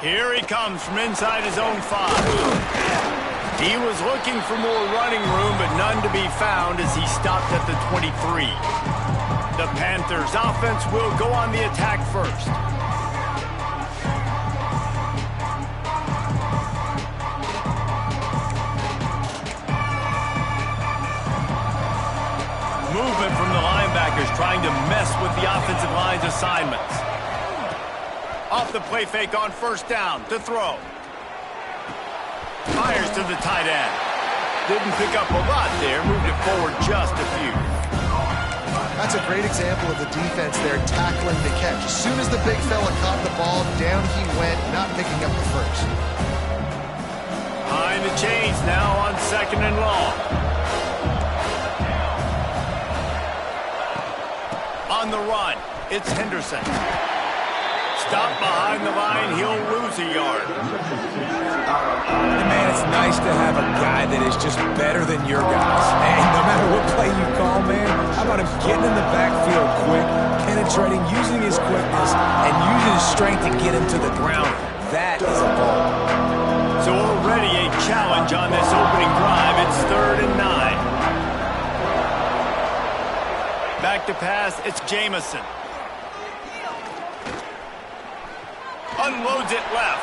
Here he comes from inside his own 5. He was looking for more running room, but none to be found as he stopped at the 23. The Panthers offense will go on the attack first. Movement from the linebackers trying to mess with the offensive line's assignments. Off the play fake on first down to throw. Fires to the tight end. Didn't pick up a lot there, moved it forward just a few. That's a great example of the defense there tackling the catch. As soon as the big fella caught the ball, down he went, not picking up the first. Behind the chains now on 2nd and long. On the run, it's Henderson. Stop behind the line, he'll lose a yard. Man, it's nice to have a guy that is just better than your guys. And no matter what play you call, man, how about him getting in the backfield quick, penetrating, using his quickness, and using his strength to get him to the ground. That is a ball. So already a challenge on this opening drive. It's 3rd and 9. Back to pass, it's Jamison. Unloads it left.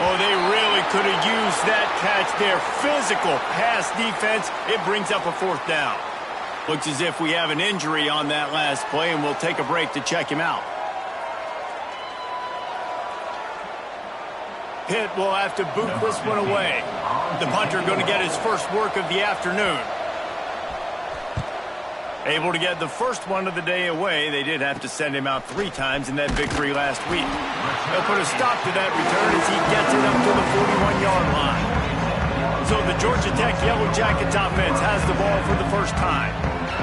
Oh, they really could have used that catch there. Physical pass defense. It brings up a 4th down. Looks as if we have an injury on that last play, and we'll take a break to check him out. Pitt will have to boot this one away. The punter going to get his first work of the afternoon. Able to get the first one of the day away. They did have to send him out 3 times in that victory last week. They'll put a stop to that return as he gets it up to the 41-yard line. So the Georgia Tech Yellow Jackets offense has the ball for the first time.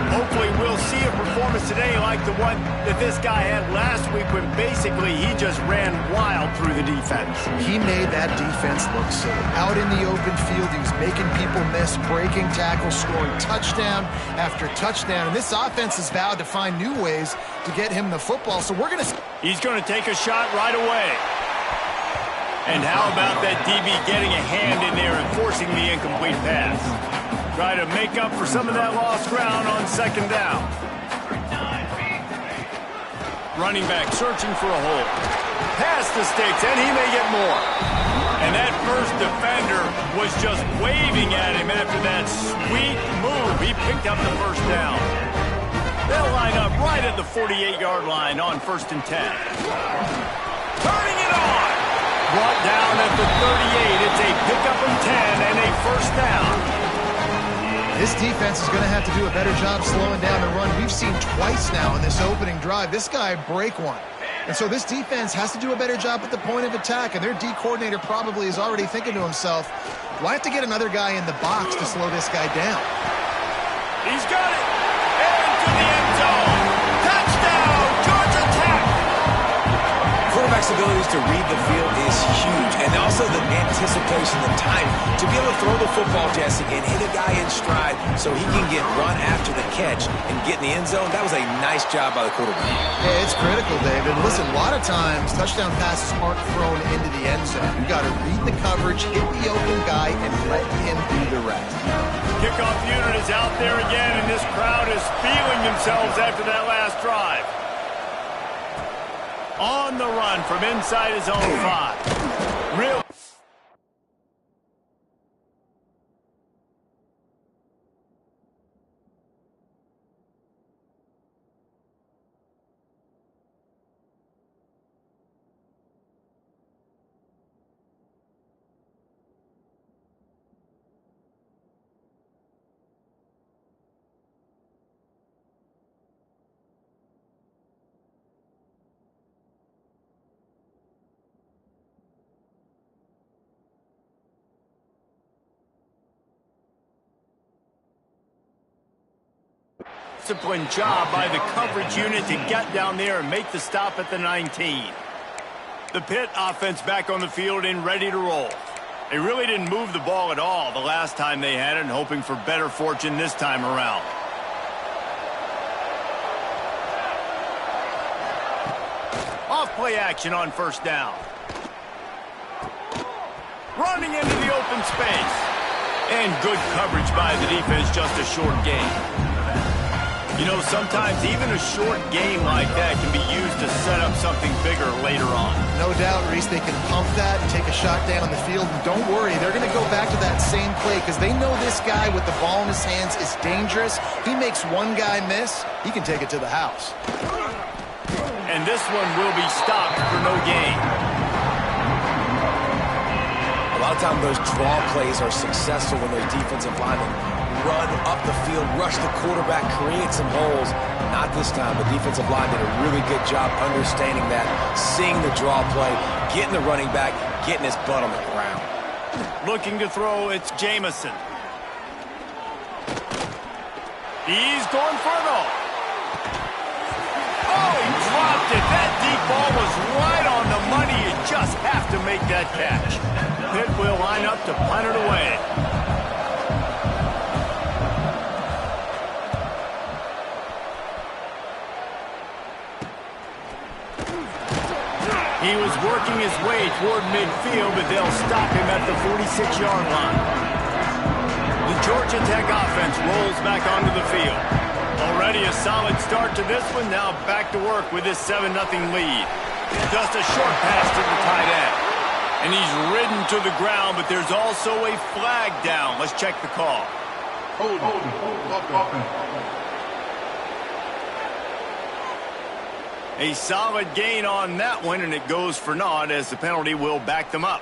Hopefully we'll see a performance today like the one that this guy had last week when basically he just ran wild through the defense. He made that defense look silly. Out in the open field, he was making people miss, breaking tackles, scoring touchdown after touchdown. And this offense has vowed to find new ways to get him the football. So we're going to... He's going to take a shot right away. And how about that DB getting a hand in there and forcing the incomplete pass? Try to make up for some of that lost ground on 2nd down. Running back searching for a hole. Past the sticks, and he may get more. And that first defender was just waving at him after that sweet move. He picked up the first down. They'll line up right at the 48-yard line on 1st and 10. Turning it on. Brought down at the 38. It's a pickup of 10 and a first down. This defense is going to have to do a better job slowing down the run. We've seen twice now in this opening drive. This guy break one. And so this defense has to do a better job at the point of attack. And their D coordinator probably is already thinking to himself, do I have to get another guy in the box to slow this guy down? He's got it. Into the end zone. Touchdown, Georgia Tech. Quarterback's abilities to read the field is huge. And also the anticipation, the time to be able to throw the football, Jesse, and hit a guy in stride so he can get run after the catch and get in the end zone. That was a nice job by the quarterback. Yeah, it's critical, David. Listen, a lot of times touchdown passes aren't thrown into the end zone. You got to read the coverage, hit the open guy, and let him do the rest. Kickoff unit is out there again, and this crowd is feeling themselves after that last drive. On the run from inside his own 5. Real. Disciplined job by the coverage unit to get down there and make the stop at the 19. The Pitt offense back on the field and ready to roll. They really didn't move the ball at all the last time they had it, and hoping for better fortune this time around. Off play action on 1st down. running into the open space. And good coverage by the defense, just a short gain. You know, sometimes even a short game like that can be used to set up something bigger later on. No doubt, Reese, they can pump that and take a shot down the field. And don't worry, they're going to go back to that same play because they know this guy with the ball in his hands is dangerous. He makes one guy miss, he can take it to the house. And this one will be stopped for no gain. A lot of times those draw plays are successful when those defensive linemen run up the field, rush the quarterback, create some holes. Not this time. The defensive line did a really good job understanding that, seeing the draw play, getting the running back, getting his butt on the ground. Looking to throw, it's Jamison. He's going for it all. Oh, he dropped it. That deep ball was right on the money. You just have to make that catch. Pitt will line up to punt it away. He was working his way toward midfield, but they'll stop him at the 46-yard line. The Georgia Tech offense rolls back onto the field. Already a solid start to this one. Now back to work with this 7-0 lead. Just a short pass to the tight end. And he's ridden to the ground, but there's also a flag down. Let's check the call. Hold on. A solid gain on that one, and it goes for naught as the penalty will back them up.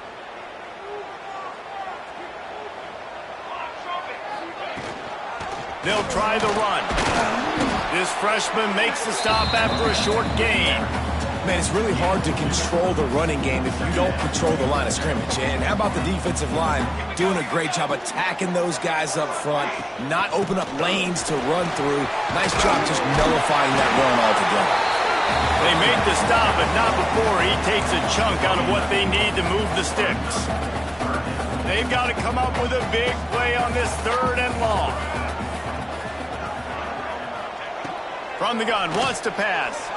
They'll try the run. This freshman makes the stop after a short gain. Man, it's really hard to control the running game if you don't control the line of scrimmage. And how about the defensive line doing a great job attacking those guys up front, not open up lanes to run through. Nice job just nullifying that run altogether. They make the stop, but not before he takes a chunk out of what they need to move the sticks. They've got to come up with a big play on this 3rd and long. From the gun, wants to pass.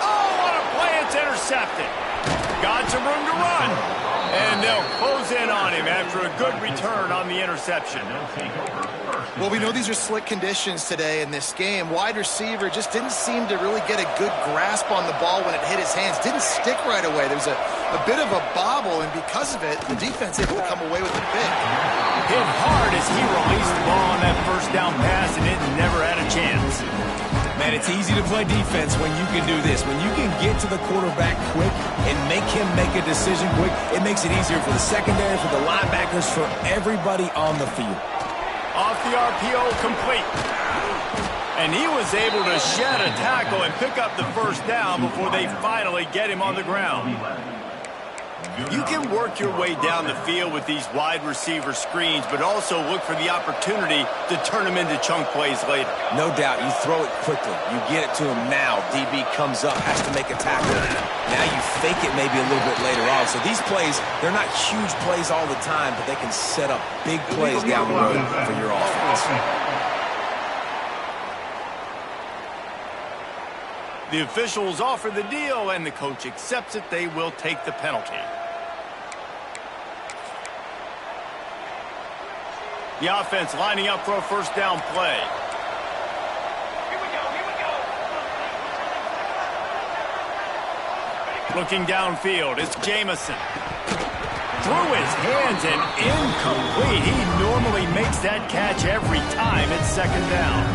Oh, what a play, it's intercepted. Got some room to run. And they'll close in on him after a good return on the interception. Well, we know these are slick conditions today in this game. Wide receiver just didn't seem to really get a good grasp on the ball when it hit his hands. Didn't stick right away. There was a bit of a bobble, and because of it, the defense able to come away with the pick. Hit hard as he released the ball on that first down pass, and it never had a chance. Man, it's easy to play defense when you can do this. When you can get to the quarterback quick and make him make a decision quick, it makes it easier for the secondary, for the linebackers, for everybody on the field. Off the RPO, complete. And he was able to shed a tackle and pick up the first down before they finally get him on the ground. You can work your way down the field with these wide receiver screens, but also look for the opportunity to turn them into chunk plays later. No doubt, you throw it quickly. You get it to him now. DB comes up, has to make a tackle. Now you fake it maybe a little bit later on. So these plays, they're not huge plays all the time, but they can set up big plays down the road for your offense. The officials offer the deal, and the coach accepts it. They will take the penalty. The offense lining up for a first down play. Looking downfield, it's Jamison. Through his hands and incomplete. He normally makes that catch every time. It's 2nd down.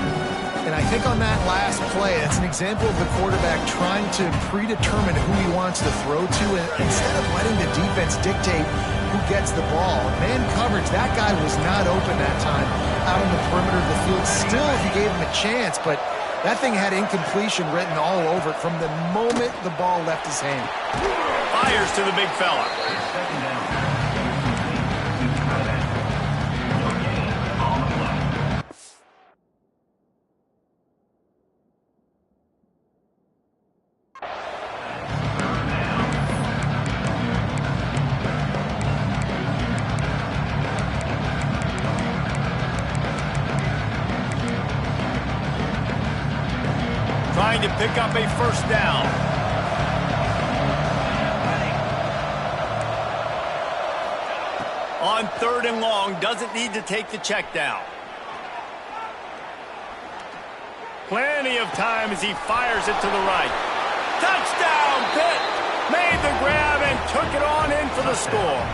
And I think on that last play, that's an example of the quarterback trying to predetermine who he wants to throw to, and instead of letting the defense dictate who gets the ball. Man coverage, that guy was not open that time out on the perimeter of the field. Still, he gave him a chance, but that thing had incompletion written all over it from the moment the ball left his hand. Fires to the big fella. Trying to pick up a first down. On 3rd and long, doesn't need to take the check down. Plenty of time as he fires it to the right. Touchdown, Pitt! Made the grab and took it on in for the score.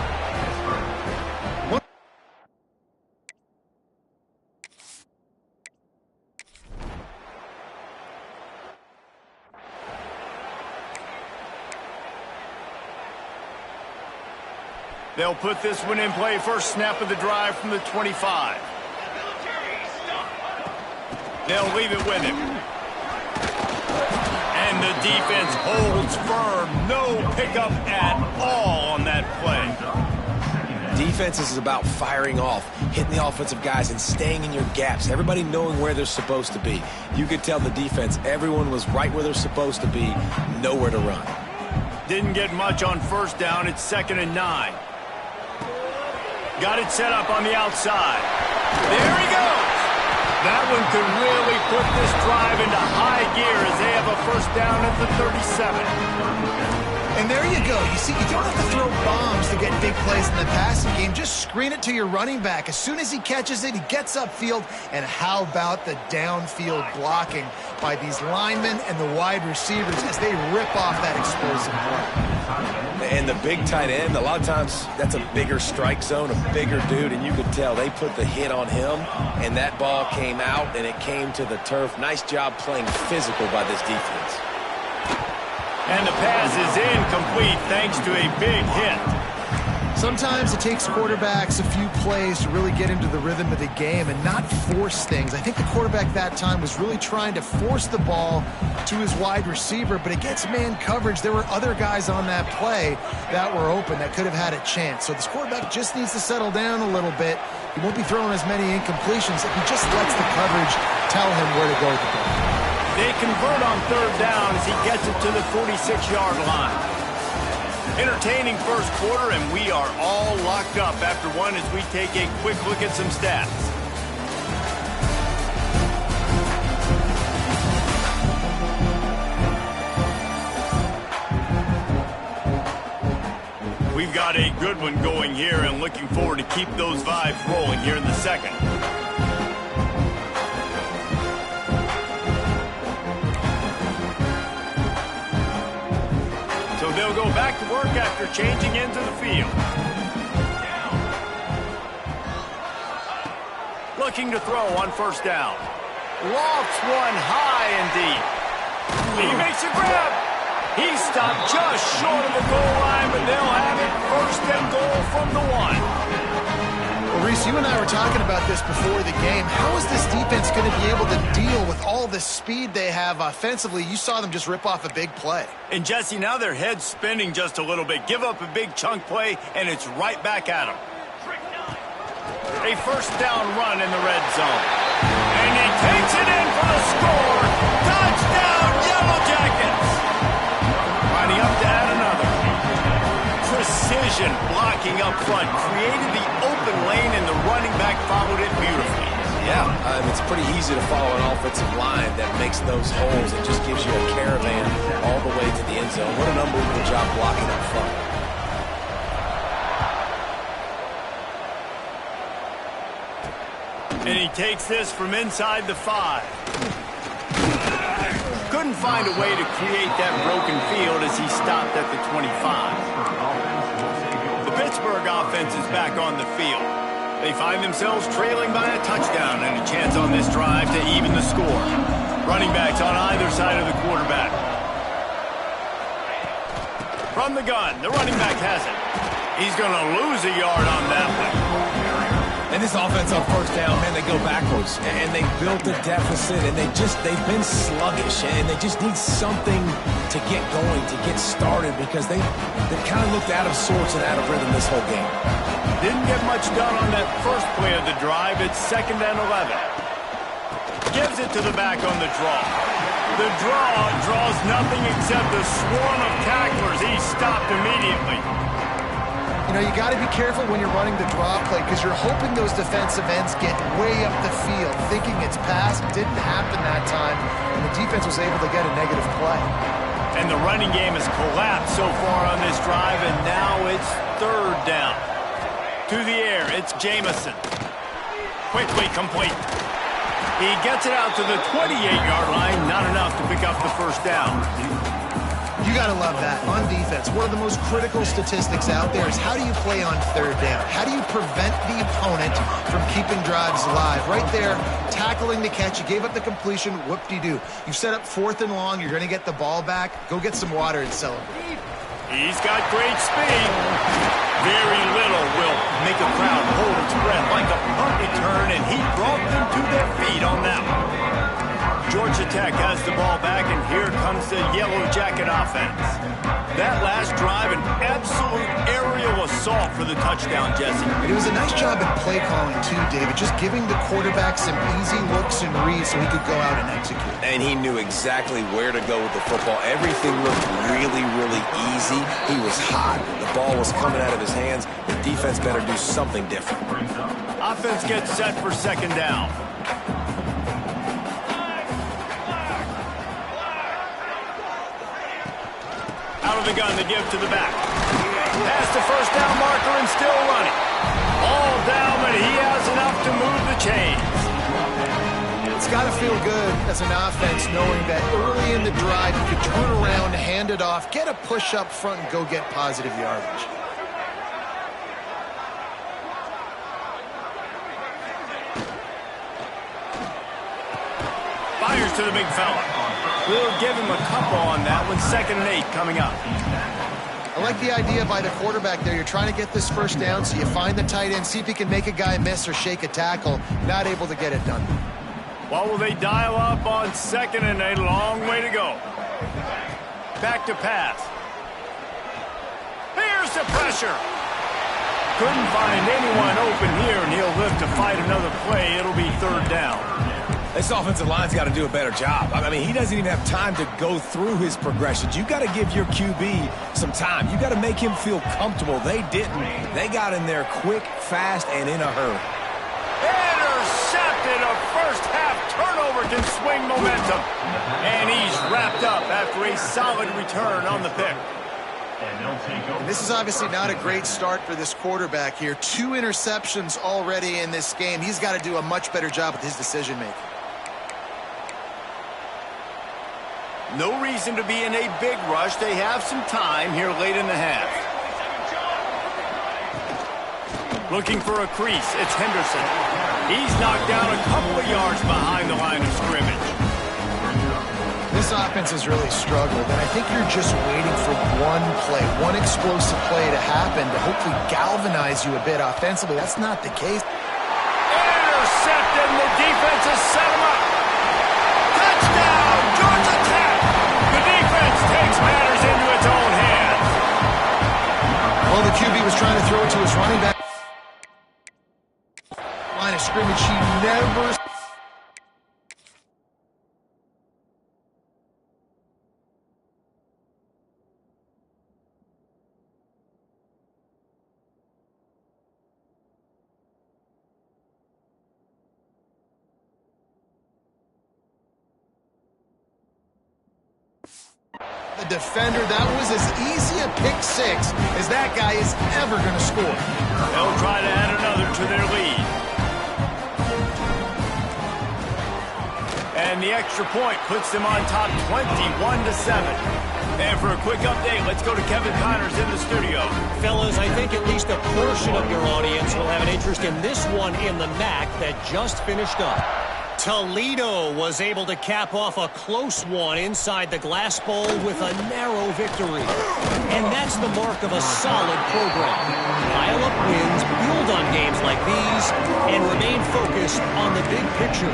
They'll put this one in play. First snap of the drive from the 25. They'll leave it with him. And the defense holds firm. No pickup at all on that play. Defense is about firing off, hitting the offensive guys, and staying in your gaps. Everybody knowing where they're supposed to be. You could tell the defense, everyone was right where they're supposed to be, nowhere to run. Didn't get much on first down. It's 2nd and 9. Got it set up on the outside. There he goes. That one could really put this drive into high gear as they have a first down at the 37. And there you go. You see, you don't have to throw bombs to get big plays in the passing game. Just screen it to your running back. As soon as he catches it, he gets upfield. And how about the downfield blocking by these linemen and the wide receivers as they rip off that explosive play. And the big tight end, a lot of times that's a bigger strike zone, a bigger dude, and you could tell they put the hit on him, and that ball came out, and it came to the turf. Nice job playing physical by this defense. And the pass is incomplete thanks to a big hit. Sometimes it takes quarterbacks a few plays to really get into the rhythm of the game and not force things. I think the quarterback that time was really trying to force the ball to his wide receiver, but against man coverage, there were other guys on that play that were open that could have had a chance. So this quarterback just needs to settle down a little bit. He won't be throwing as many incompletions if he just lets the coverage tell him where to go with the ball. They convert on 3rd down as he gets it to the 46-yard line. Entertaining first quarter, and we are all locked up after one as we take a quick look at some stats. We've got a good one going here and looking forward to keep those vibes rolling here in the second. They'll go back to work after changing into the field. Looking to throw on first down. Lofts one high and deep. He makes a grab. He's stopped just short of the goal line, but they'll have it 1st and goal from the 1. Well, Reese, you and I were talking about this before the game. How is this defense going to be able to deal with all the speed they have offensively? You saw them just rip off a big play. And, Jesse, now their head's spinning just a little bit. Give up a big chunk play, and it's right back at them. A first down run in the red zone. And he takes it in for the score. Touchdown, Yellow Jackets. Lining up to add another. Precision blocking up front. Created the open lane, and the running back followed it beautifully. Yeah, it's pretty easy to follow an offensive line that makes those holes. It just gives you a caravan all the way to the end zone. What an unbelievable job blocking up front. And he takes this from inside the 5. Couldn't find a way to create that broken field as he stopped at the 25. The Pittsburgh offense is back on the field. They find themselves trailing by a touchdown and a chance on this drive to even the score. Running backs on either side of the quarterback. From the gun, the running back has it. He's going to lose a yard on that one. And this offense on first down, man, they go backwards. And they built a deficit, and they've been sluggish. And they just need something to get going, to get started, because they've kind of looked out of sorts and out of rhythm this whole game. Didn't get much done on that first play of the drive. It's 2nd and 11. Gives it to the back on the draw. The draw draws nothing except a swarm of tacklers. He's stopped immediately. You know, you got to be careful when you're running the draw play because you're hoping those defensive ends get way up the field, thinking it's passed. Didn't happen that time, and the defense was able to get a negative play. And the running game has collapsed so far on this drive, and now it's 3rd down. to the air. It's Jamison. Quickly complete. He gets it out to the 28-yard line. Not enough to pick up the first down. You got to love that. On defense, one of the most critical statistics out there is how do you play on third down? How do you prevent the opponent from keeping drives alive? Right there, tackling the catch. You gave up the completion. Whoop-de-doo. You set up 4th and long. You're going to get the ball back. Go get some water and celebrate. He's got great speed. Very little will make a crowd hold its breath like a punt return, and he brought them to their feet on that one. Georgia Tech has the ball back, and here comes the Yellow Jacket offense. That last drive, an absolute aerial assault for the touchdown, Jesse. It was a nice job at play calling, too, David, just giving the quarterback some easy looks and reads so he could go out and execute. And he knew exactly where to go with the football. Everything looked really, really easy. He was hot. The ball was coming out of his hands. The defense better do something different. Offense gets set for second down. Out of the gun, they give to the back. Past the first down marker and still running. All down, but he has enough to move the chains. It's got to feel good as an offense knowing that early in the drive you could turn around, hand it off, get a push up front, and go get positive yardage. Fires to the big fella. We'll give him a couple on that one. 2nd and 8 coming up. I like the idea by the quarterback there. You're trying to get this first down, so you find the tight end, see if he can make a guy miss or shake a tackle. Not able to get it done. What will they dial up on 2nd and 8? Long way to go. Back to pass. Here's the pressure. Couldn't find anyone open here, and he'll live to fight another play. It'll be 3rd down. This offensive line's got to do a better job. I mean, he doesn't even have time to go through his progressions. You got to give your QB some time. You got to make him feel comfortable. They didn't. They got in there quick, fast, and in a hurry. Intercepted. A first-half turnover can swing momentum. And he's wrapped up after a solid return on the pick. And this is obviously not a great start for this quarterback here. 2 interceptions already in this game. He's got to do a much better job with his decision-making. No reason to be in a big rush. They have some time here late in the half. Looking for a crease. It's Henderson. He's knocked down a couple of yards behind the line of scrimmage. This offense has really struggled, and I think you're just waiting for one play, one explosive play to happen to hopefully galvanize you a bit offensively. That's not the case. Intercepted, and the defense has set him up. Touchdown, Georgia Tech. The defense takes matters into its own hands. Well, the QB was trying to throw it to his running back. Line of scrimmage, he never... The defender, that was as easy a pick 6 as that guy is ever going to score. They'll try to add another to their lead. And the extra point puts them on top 21-7. And for a quick update, let's go to Kevin Connors in the studio. Fellas, I think at least a portion of your audience will have an interest in this one in the MAC that just finished up. Toledo was able to cap off a close one inside the Glass Bowl with a narrow victory. And that's the mark of a solid program. Pile up wins, build on games like these, and remain focused on the big picture.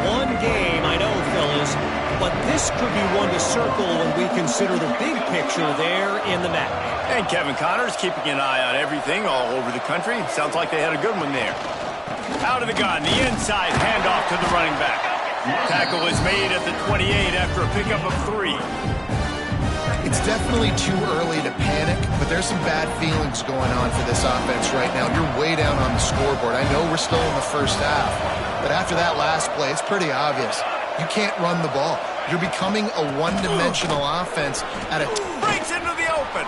One game, I know, fellas, but this could be one to circle when we consider the big picture there in the MAC. And Kevin Connors keeping an eye on everything all over the country. Sounds like they had a good one there. Out of the gun, the inside handoff to the running back. Tackle is made at the 28 after a pickup of 3. It's definitely too early to panic, but there's some bad feelings going on for this offense right now. You're way down on the scoreboard. I know we're still in the first half, but after that last play, it's pretty obvious. You can't run the ball. You're becoming a one-dimensional offense at a... Breaks into the open.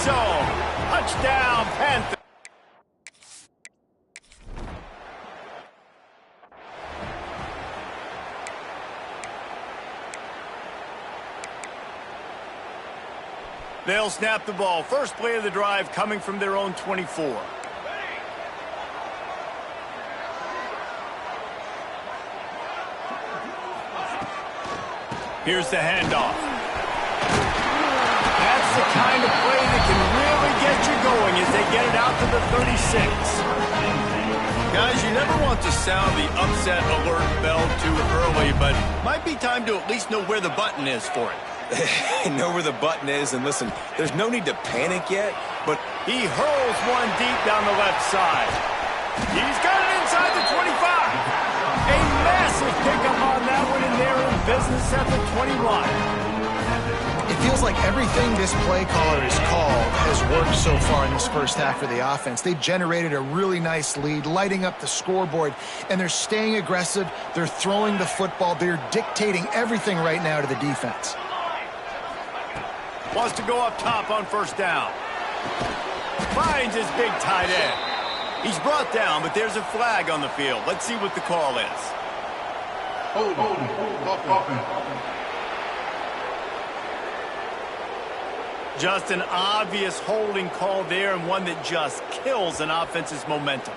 zone. Touchdown, Panthers. They'll snap the ball. First play of the drive coming from their own 24. Here's the handoff. That's the kind of play that can really get you going as they get it out to the 36. Guys, you never want to sound the upset alert bell too early, but might be time to at least know where the button is for it. Know where the button is, and listen, there's no need to panic yet, but he hurls one deep down the left side. He's got it inside the 25. A massive pickup on that one, and they're in business at the 21. It feels like everything this play caller has called has worked so far in this first half for the offense. They've generated a really nice lead, lighting up the scoreboard, and they're staying aggressive. They're throwing the football. They're dictating everything right now to the defense. Wants to go up top on first down. Finds his big tight end. He's brought down, but there's a flag on the field. Let's see what the call is. Hold. Just an obvious holding call there, and one that just kills an offense's momentum.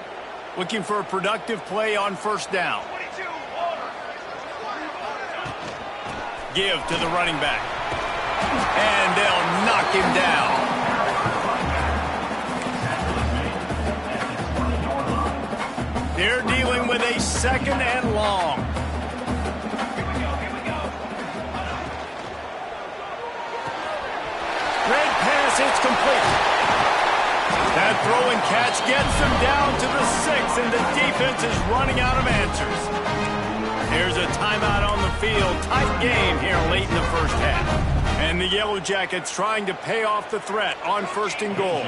Looking for a productive play on first down. Give to the running back. And they'll knock him down. They're dealing with a second and long. Red pass, it's complete. That throw and catch gets them down to the 6, and the defense is running out of answers. There's a timeout on the field. Tight game here late in the first half. And the Yellow Jackets trying to pay off the threat on first and goal.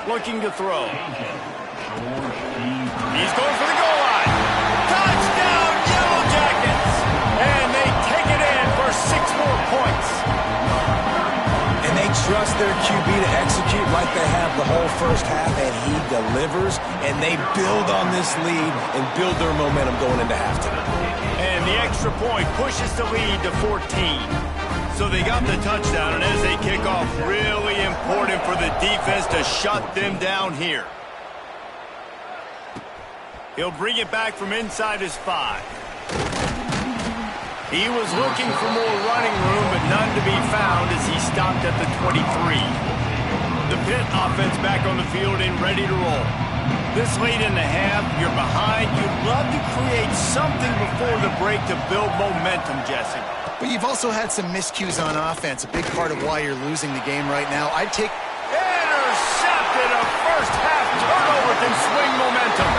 Looking to throw. He's going for the goal line. Touchdown, Yellow Jackets! And they take it in for 6 more points. And they trust their QB to execute like they have the whole first half, and he delivers, and they build on this lead and build their momentum going into halftime. And the extra point pushes the lead to 14. So they got the touchdown, and as they kick off, really important for the defense to shut them down here. He'll bring it back from inside his 5. He was looking for more running room, but none to be found as he stopped at the 23. The Pitt offense back on the field and ready to roll. This late in the half, you're behind. You'd love to create something before the break to build momentum, Jesse. But you've also had some miscues on offense, a big part of why you're losing the game right now. I'd take... Intercepted! A first-half turnover can swing momentum.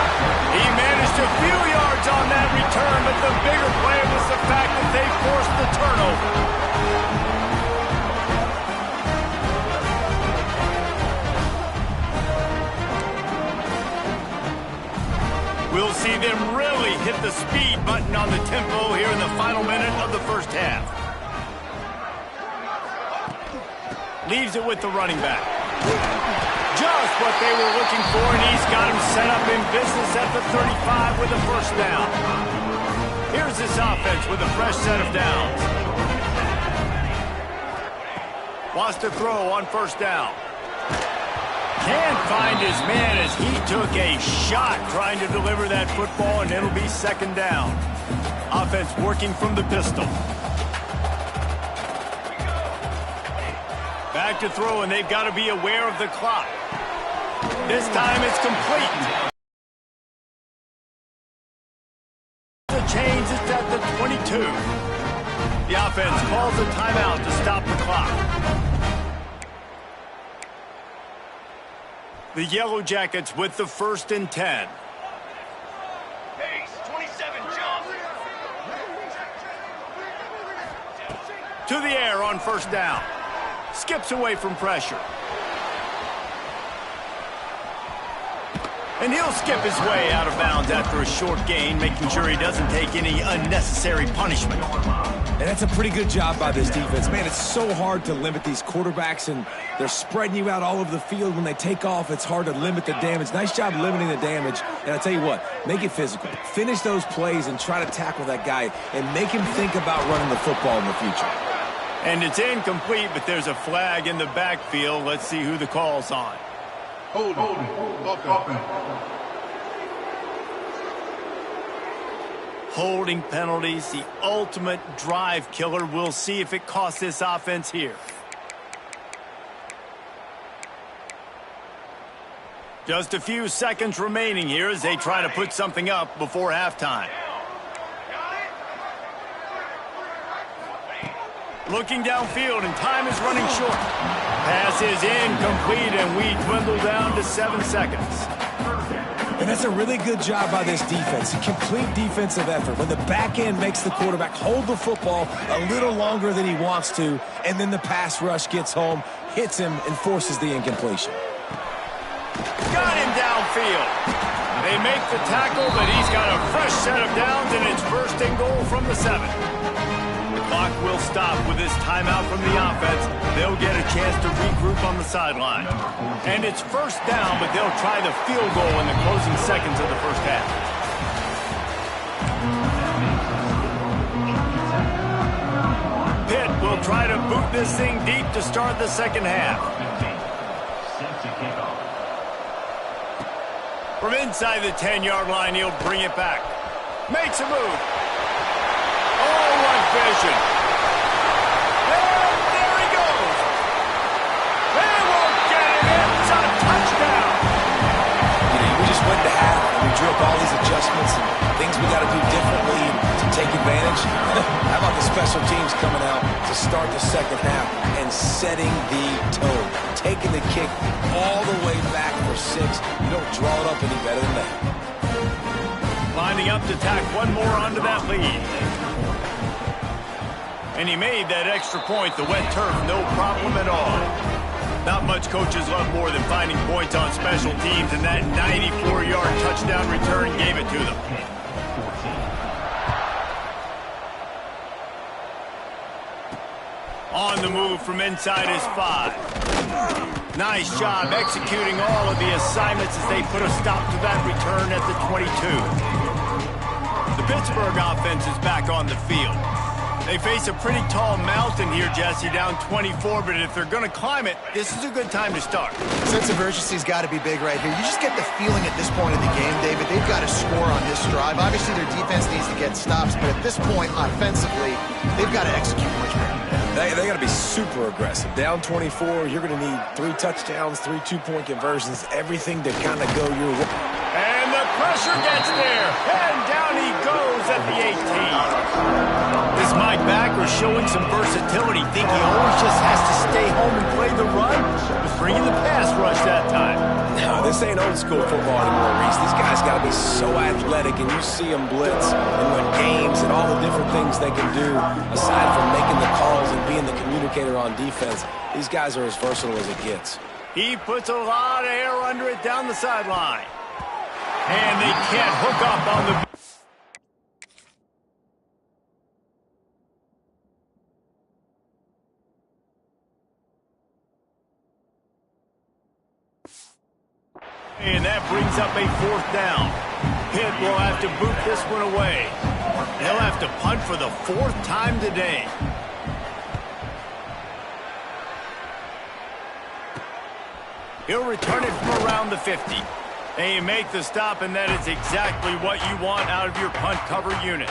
He managed a few yards on that return, but the bigger play was the fact that they forced the turnover. We'll see them really hit the speed button on the tempo here in the final minute of the first half. Leaves it with the running back. Just what they were looking for, and he's got him set up in business at the 35 with a first down. Here's this offense with a fresh set of downs. Wants to throw on first down. Can't find his man as he took a shot trying to deliver that football, and it'll be second down. Offense working from the pistol. Back to throw, and they've got to be aware of the clock. This time it's complete. The change is at the 22. The offense calls a timeout to stop the clock. The Yellow Jackets with the 1st and 10. Pace, 27, jump. To the air on first down. Skips away from pressure. And he'll skip his way out of bounds after a short gain, making sure he doesn't take any unnecessary punishment. And that's a pretty good job by this defense. Man, it's so hard to limit these quarterbacks, and they're spreading you out all over the field. When they take off, it's hard to limit the damage. Nice job limiting the damage. And I tell you what, make it physical. Finish those plays and try to tackle that guy and make him think about running the football in the future. And it's incomplete, but there's a flag in the backfield. Let's see who the call's on. Hold on. Holding penalties, the ultimate drive killer. We'll see if it costs this offense here. Just a few seconds remaining here as they try to put something up before halftime. Looking downfield, and time is running short. Pass is incomplete, and we dwindle down to 7 seconds. And that's a really good job by this defense. A complete defensive effort. When the back end makes the quarterback hold the football a little longer than he wants to, and then the pass rush gets home, hits him, and forces the incompletion. Got him downfield. They make the tackle, but he's got a fresh set of downs, and it's first and goal from the 7. The clock will stop with this timeout from the offense. They'll get a chance to regroup on the sideline. And it's first down, but they'll try the field goal in the closing seconds of the first half. Pitt will try to boot this thing deep to start the second half. From inside the 10-yard line, he'll bring it back. Makes a move. Oh, what vision. And there he goes. They won't get him in. It's a touchdown. We just went to half, and we drew up all these adjustments and things we got to do differently to take advantage. How about the special teams coming out to start the second half and setting the tone, taking the kick all the way back for 6. You don't draw it up any better than that. Lining up to tack one more onto that lead. And he made that extra point, the wet turf, no problem at all. Not much coaches love more than finding points on special teams, and that 94-yard touchdown return gave it to them. On the move from inside his 5. Nice job executing all of the assignments as they put a stop to that return at the 22. The Pittsburgh offense is back on the field. They face a pretty tall mountain here, Jesse, down 24, but if they're going to climb it, this is a good time to start. Sense of urgency's got to be big right here. You just get the feeling at this point of the game, David, they've got to score on this drive. Obviously, their defense needs to get stops, but at this point, offensively, they've got to execute much better. They got to be super aggressive. Down 24, you're going to need 3 touchdowns, 3 two-point conversions, everything to kind of go your way. And the pressure gets there, and down he goes at the 18. Is Mike backer showing some versatility? Think he always just has to stay home and play the run? Was bringing the pass rush that time. No, this ain't old school football anymore, Reese. These guys got to be so athletic, and you see them blitz and win games and all the different things they can do aside from making the calls and being the communicator on defense. These guys are as versatile as it gets. He puts a lot of air under it down the sideline. And they can't hook up on the... And that brings up a 4th down. Pitt will have to boot this one away. They'll have to punt for the 4th time today. He'll return it from around the 50. And you make the stop, and that is exactly what you want out of your punt cover unit.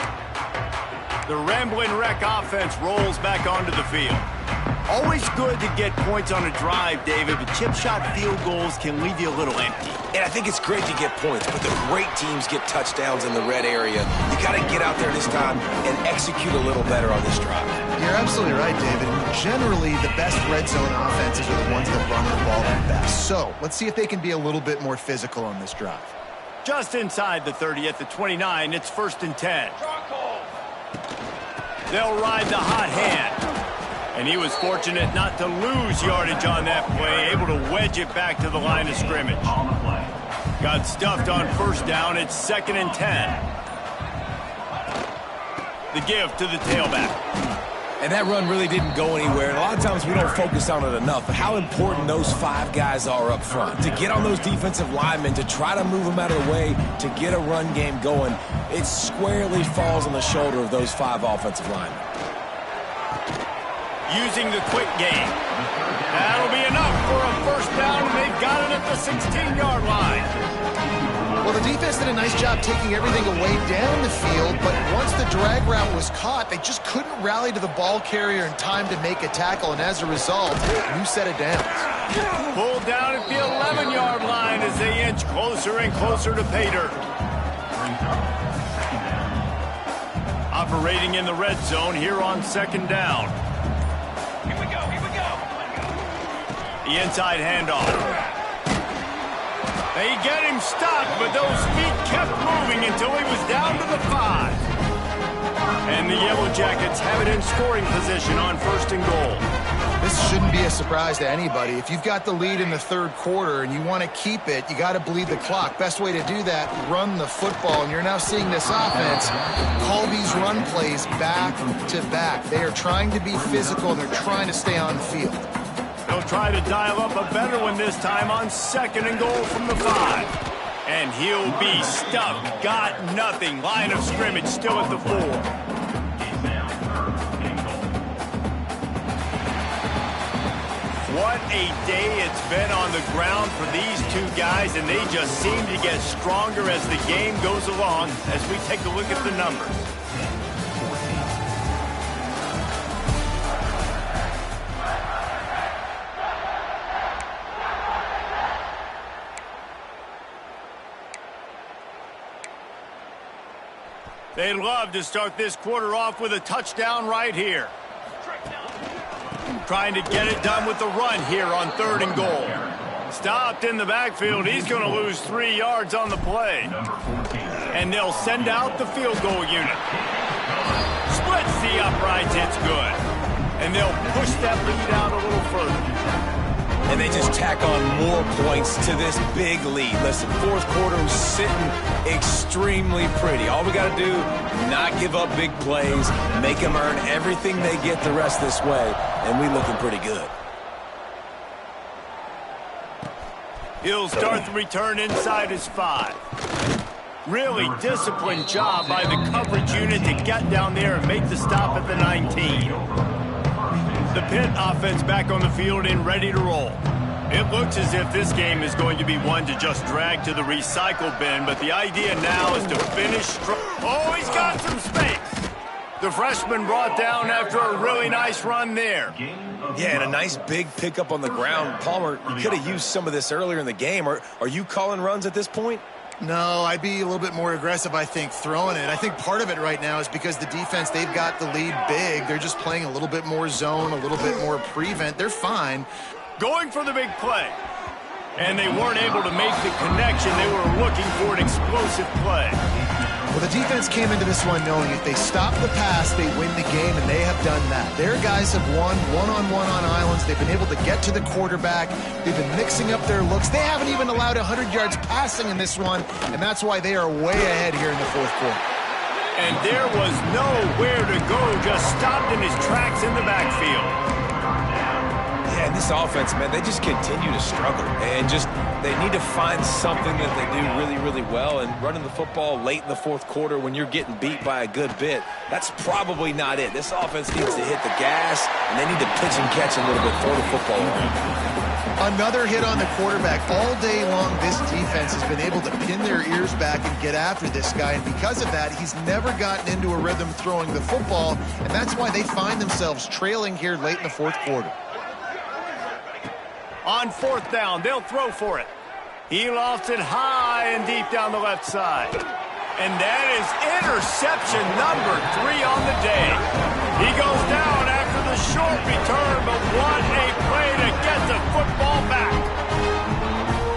The Ramblin' Wreck offense rolls back onto the field. Always good to get points on a drive, David, but chip shot field goals can leave you a little empty. And I think it's great to get points, but the great teams get touchdowns in the red area. You got to get out there this time and execute a little better on this drive. You're absolutely right, David. Generally, the best red zone offenses are the ones that run the ball the best. So let's see if they can be a little bit more physical on this drive. Just inside the 30 at the 29, it's 1st and 10. They'll ride the hot hand. And he was fortunate not to lose yardage on that play, able to wedge it back to the line of scrimmage. Got stuffed on first down. It's 2nd and 10. The give to the tailback. And that run really didn't go anywhere. And a lot of times we don't focus on it enough. But how important those 5 guys are up front. To get on those defensive linemen, to try to move them out of the way, to get a run game going, it squarely falls on the shoulder of those 5 offensive linemen. Using the quick game. That'll be enough for a first down, and they've got it at the 16-yard line. Well, the defense did a nice job taking everything away down the field, but once the drag route was caught, they just couldn't rally to the ball carrier in time to make a tackle, and as a result, new set of downs. Pulled down at the 11-yard line as they inch closer and closer to pay dirt. Operating in the red zone here on 2nd down. Here we go, here we go. The inside handoff. They get him stopped, but those feet kept moving until he was down to the 5. And the Yellow Jackets have it in scoring position on 1st and goal. This shouldn't be a surprise to anybody. If you've got the lead in the 3rd quarter and you want to keep it, you got to bleed the clock. Best way to do that, run the football. And you're now seeing this offense call these run plays back to back. They are trying to be physical, and they're trying to stay on the field. They'll try to dial up a better one this time on 2nd and goal from the 5. And he'll be stuck. Got nothing. Line of scrimmage still at the 4. What a day it's been on the ground for these 2 guys, and they just seem to get stronger as the game goes along as we take a look at the numbers. They'd love to start this quarter off with a touchdown right here. Trying to get it done with the run here on 3rd and goal. Stopped in the backfield. He's going to lose 3 yards on the play. And they'll send out the field goal unit. Splits the uprights. It's good. And they'll push that lead out a little further. And they just tack on more points to this big lead. Listen, 4th quarter was sitting extremely pretty. All we got to do, not give up big plays, make them earn everything they get the rest this way, and we looking pretty good. He'll start the return inside his 5. Really disciplined job by the coverage unit to get down there and make the stop at the 19. The Pitt offense back on the field and ready to roll. It looks as if this game is going to be one to just drag to the recycle bin, but the idea now is to finish strong. Oh, he's got some space. The freshman brought down after a really nice run there. Yeah, and a nice big pickup on the ground. Palmer, you could have used some of this earlier in the game. Are you calling runs at this point? No, I'd be a little bit more aggressive, I think, throwing it. I think part of it right now is because the defense, they've got the lead big. They're just playing a little bit more zone, a little bit more prevent. They're fine. Going for the big play. And they weren't able to make the connection. They were looking for an explosive play. Well, the defense came into this one knowing if they stop the pass, they win the game, and they have done that. Their guys have won one-on-one on islands. They've been able to get to the quarterback. They've been mixing up their looks. They haven't even allowed 100 yards passing in this one, and that's why they are way ahead here in the 4th quarter. And there was nowhere to go, just stopped in his tracks in the backfield. Yeah, and this offense, man, they just continue to struggle. And they need to find something that they do really, really well. And running the football late in the 4th quarter when you're getting beat by a good bit, that's probably not it. This offense needs to hit the gas, and they need to pitch and catch a little bit, throw the football around. Another hit on the quarterback. All day long, this defense has been able to pin their ears back and get after this guy. And because of that, he's never gotten into a rhythm throwing the football. And that's why they find themselves trailing here late in the 4th quarter. On 4th down, they'll throw for it. He lofts it high and deep down the left side. And that is interception number 3 on the day. He goes down after the short return, but what a play to get the football back.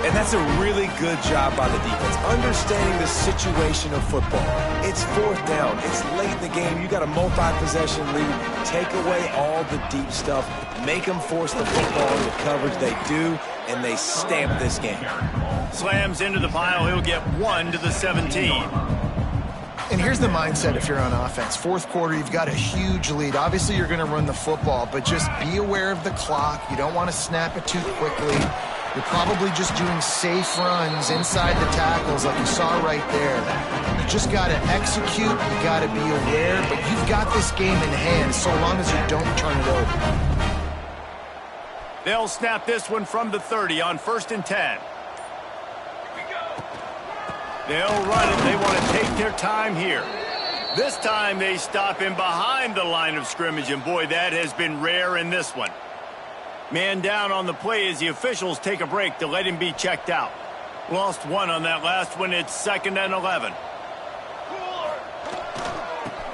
And that's a really good job by the defense, understanding the situation of football. It's 4th down. It's late in the game. You got a multi-possession lead. Take away all the deep stuff. Make them force the football into coverage. They do, and they stamp this game. Slams into the pile. He'll get 1 to the 17. And here's the mindset if you're on offense. Fourth quarter, you've got a huge lead. Obviously, you're going to run the football, but just be aware of the clock. You don't want to snap it too quickly. You're probably just doing safe runs inside the tackles like you saw right there. You just got to execute. You got to be aware, but you've got this game in hand so long as you don't turn it over. They'll snap this one from the 30 on 1st and 10. They'll run it. They want to take their time here. This time they stop him behind the line of scrimmage, and boy, that has been rare in this one. Man down on the play as the officials take a break to let him be checked out. Lost 1 on that last one. It's 2nd and 11.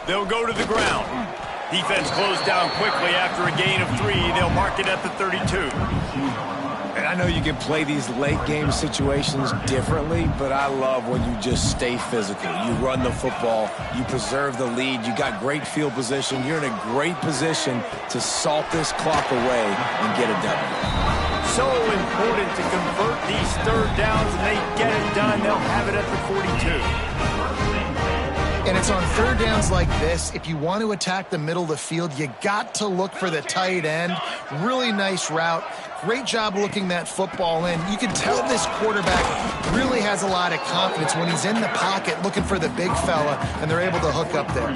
They'll go to the ground. Defense closed down quickly after a gain of 3. They'll mark it at the 32. And I know you can play these late-game situations differently, but I love when you just stay physical. You run the football, you preserve the lead, you got great field position, you're in a great position to salt this clock away and get a W. So important to convert these 3rd downs, and they get it done. They'll have it at the 42. And it's on 3rd downs like this, if you want to attack the middle of the field, you got to look for the tight end. Really nice route. Great job looking that football in. You can tell this quarterback really has a lot of confidence when he's in the pocket looking for the big fella, and they're able to hook up there.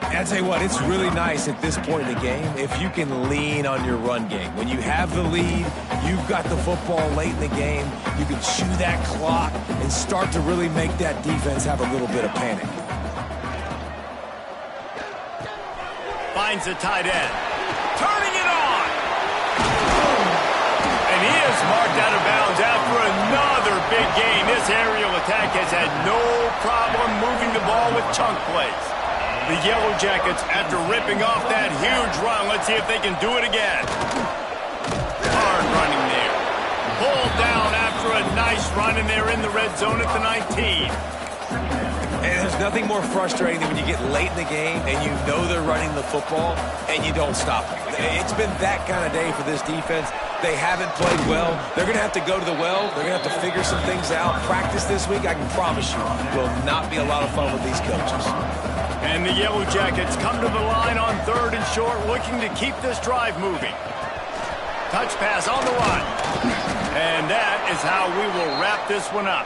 I'll tell you what, it's really nice at this point in the game if you can lean on your run game. When you have the lead, you've got the football late in the game, you can chew that clock and start to really make that defense have a little bit of panic. Finds the tight end. Turning it on! And he is marked out of bounds after another big gain. This aerial attack has had no problem moving the ball with chunk plays. The Yellow Jackets, after ripping off that huge run, let's see if they can do it again. Hard running there. Pulled down after a nice run, and they're in the red zone at the 19. And there's nothing more frustrating than when you get late in the game and you know they're running the football and you don't stop them. It's been that kind of day for this defense. They haven't played well. They're going to have to go to the well. They're going to have to figure some things out. Practice this week, I can promise you, will not be a lot of fun with these coaches. And the Yellow Jackets come to the line on 3rd and short, looking to keep this drive moving. Touch pass on the run. And that is how we will wrap this one up.